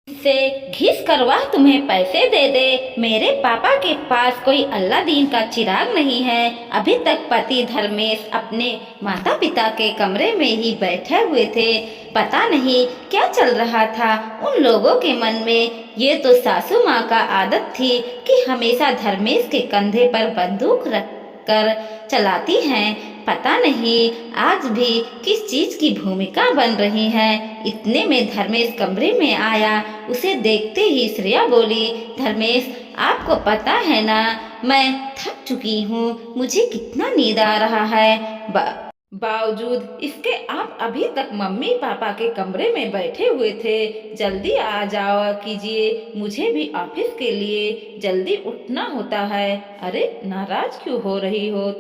से घिस करवा तुम्हें पैसे दे दे। मेरे पापा के पास कोई अल्लाह दीन का चिराग नहीं है। अभी तक पति धर्मेश अपने माता पिता के कमरे में ही बैठे हुए थे। पता नहीं क्या चल रहा था उन लोगों के मन में। ये तो सासू माँ का आदत थी कि हमेशा धर्मेश के कंधे पर बंदूक रख कर चलाती हैं। पता नहीं आज भी किस चीज की भूमिका बन रही है। इतने में धर्मेश कमरे में आया। उसे देखते ही श्रेया बोली, धर्मेश आपको पता है ना मैं थक चुकी हूँ, मुझे कितना नींद आ रहा है। बावजूद इसके आप अभी तक मम्मी पापा के कमरे में बैठे हुए थे। जल्दी आ जाओ कीजिए, मुझे भी ऑफिस के लिए जल्दी उठना होता है। अरे नाराज क्यों हो रही हो?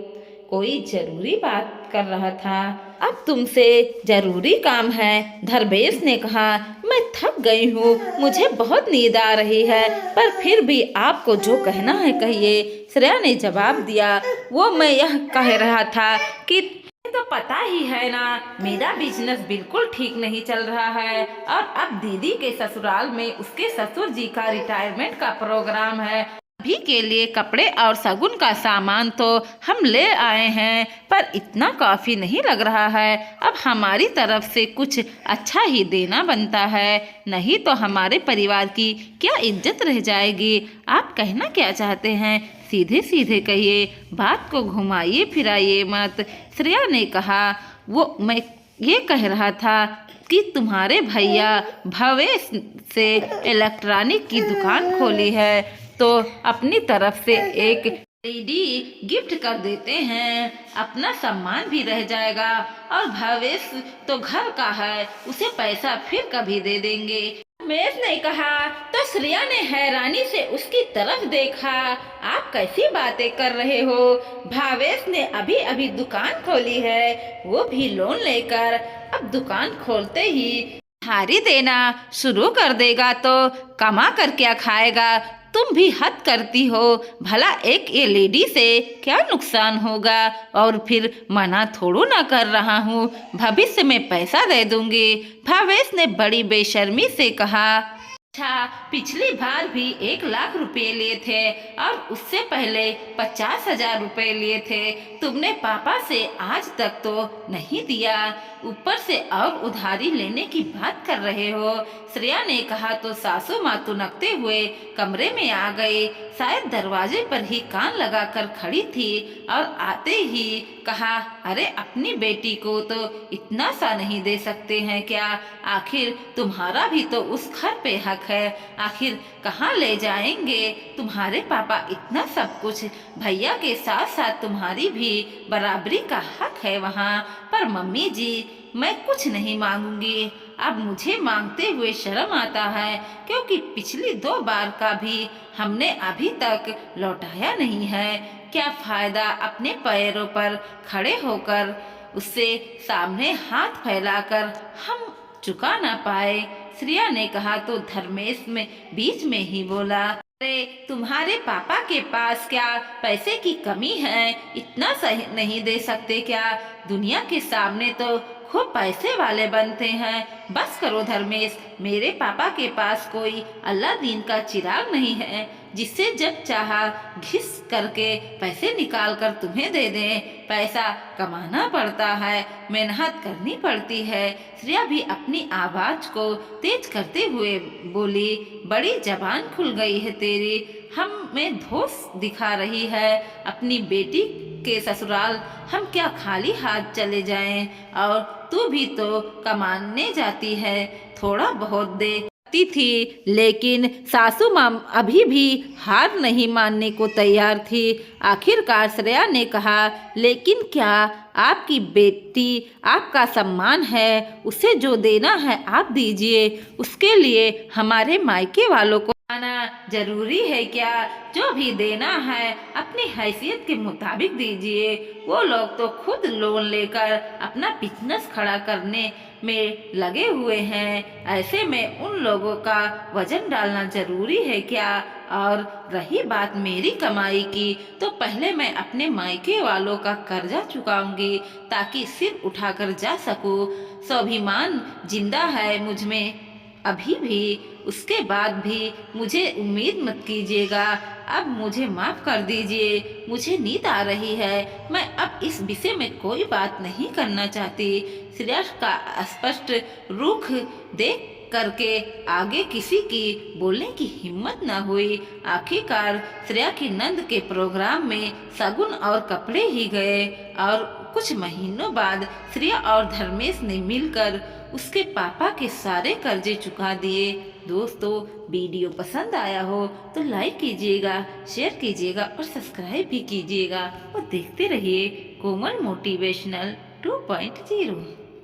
कोई जरूरी बात कर रहा था। अब तुमसे जरूरी काम है। धर्मेश ने कहा, मैं थक गई हूँ, मुझे बहुत नींद आ रही है, पर फिर भी आपको जो कहना है कहिए। श्रेया ने जवाब दिया, वो मैं यह कह रहा था कि तो पता ही है ना, मेरा बिजनेस बिल्कुल ठीक नहीं चल रहा है और अब दीदी के ससुराल में उसके ससुर जी का रिटायरमेंट का प्रोग्राम है। अभी के लिए कपड़े और शगुन का सामान तो हम ले आए हैं, पर इतना काफी नहीं लग रहा है। अब हमारी तरफ से कुछ अच्छा ही देना बनता है, नहीं तो हमारे परिवार की क्या इज्जत रह जाएगी। आप कहना क्या चाहते हैं? सीधे सीधे कहिए, बात को घुमाइए फिराइए मत। श्रेया ने कहा, वो मैं ये कह रहा था कि तुम्हारे भैया भवेश से इलेक्ट्रॉनिक की दुकान खोली है, तो अपनी तरफ से एक एलईडी गिफ्ट कर देते हैं, अपना सम्मान भी रह जाएगा। और भवेश तो घर का है, उसे पैसा फिर कभी दे देंगे। रमेश ने कहा तो श्रेया ने हैरानी से उसकी तरफ देखा। आप कैसी बातें कर रहे हो? भावेश ने अभी अभी दुकान खोली है, वो भी लोन लेकर। अब दुकान खोलते ही उधारी देना शुरू कर देगा तो कमा कर क्या खाएगा? तुम भी हद करती हो। भला एक एलईडी से क्या नुकसान होगा? और फिर मना थोड़ू ना कर रहा हूँ, भविष्य में पैसा दे दूंगी। भावेश ने बड़ी बेशर्मी से कहा, अच्छा पिछली बार भी 1 लाख रुपए लिए थे और उससे पहले 50,000 रुपए लिए थे। तुमने पापा से आज तक तो नहीं दिया, ऊपर से और उधारी लेने की बात कर रहे हो। श्रेया ने कहा तो सासू माँ तुनकते हुए कमरे में आ गए। शायद दरवाजे पर ही कान लगाकर खड़ी थी और आते ही कहा, अरे अपनी बेटी को तो इतना सा नहीं दे सकते हैं क्या? आखिर तुम्हारा भी तो उस घर पे हक है। आखिर कहाँ ले जाएंगे? तुम्हारे पापा इतना सब कुछ, भैया के साथ साथ तुम्हारी भी बराबरी का हक है वहाँ। पर मम्मी जी मैं कुछ नहीं मांगूंगी। अब मुझे मांगते हुए शर्म आता है, क्योंकि पिछली 2 बार का भी हमने अभी तक लौटाया नहीं है। क्या फायदा अपने पैरों पर खड़े होकर उससे सामने हाथ फैलाकर हम चुका ना पाए। श्रेया ने कहा तो धर्मेश में बीच में ही बोला, अरे तुम्हारे पापा के पास क्या पैसे की कमी है? इतना सही नहीं दे सकते क्या? दुनिया के सामने तो खूब पैसे वाले बनते हैं। बस करो धर्मेश, मेरे पापा के पास कोई अल्लाह दीन का चिराग नहीं है जिससे जब चाहा घिस करके पैसे निकाल कर तुम्हें दे दें। पैसा कमाना पड़ता है, मेहनत करनी पड़ती है। श्रेया भी अपनी आवाज को तेज करते हुए बोली, बड़ी जबान खुल गई है तेरी, हम में धोस दिखा रही है। अपनी बेटी के ससुराल हम क्या खाली हाथ चले जाएं? और तू भी तो कमाने जाती है, थोड़ा बहुत दे थी। लेकिन सासू माँ अभी भी हार नहीं मानने को तैयार थी। आखिरकार श्रेया ने कहा, लेकिन क्या आपकी बेटी आपका सम्मान है, उसे जो देना है आप दीजिए। उसके लिए हमारे मायके वालों को आना जरूरी है क्या? जो भी देना है अपनी हैसियत के मुताबिक दीजिए। वो लोग तो खुद लोन लेकर अपना बिजनेस खड़ा करने में लगे हुए हैं। ऐसे में उन लोगों का वजन डालना जरूरी है क्या? और रही बात मेरी कमाई की, तो पहले मैं अपने मायके वालों का कर्जा चुकाऊंगी ताकि सिर उठाकर जा सकूं। स्वाभिमान जिंदा है मुझ में, अभी भी उसके बाद भी मुझे उम्मीद मत कीजिएगा। अब मुझे माफ़ कर दीजिए, मुझे नींद आ रही है, मैं अब इस विषय में कोई बात नहीं करना चाहती। श्रेया का स्पष्ट रुख देख करके आगे किसी की बोलने की हिम्मत न हुई। आखिरकार श्रेया की नंद के प्रोग्राम में शगुन और कपड़े ही गए और कुछ महीनों बाद श्रेया और धर्मेश ने मिलकर उसके पापा के सारे कर्जे चुका दिए। दोस्तों, वीडियो पसंद आया हो तो लाइक कीजिएगा, शेयर कीजिएगा और सब्सक्राइब भी कीजिएगा और देखते रहिए कोमल मोटिवेशनल 2.0।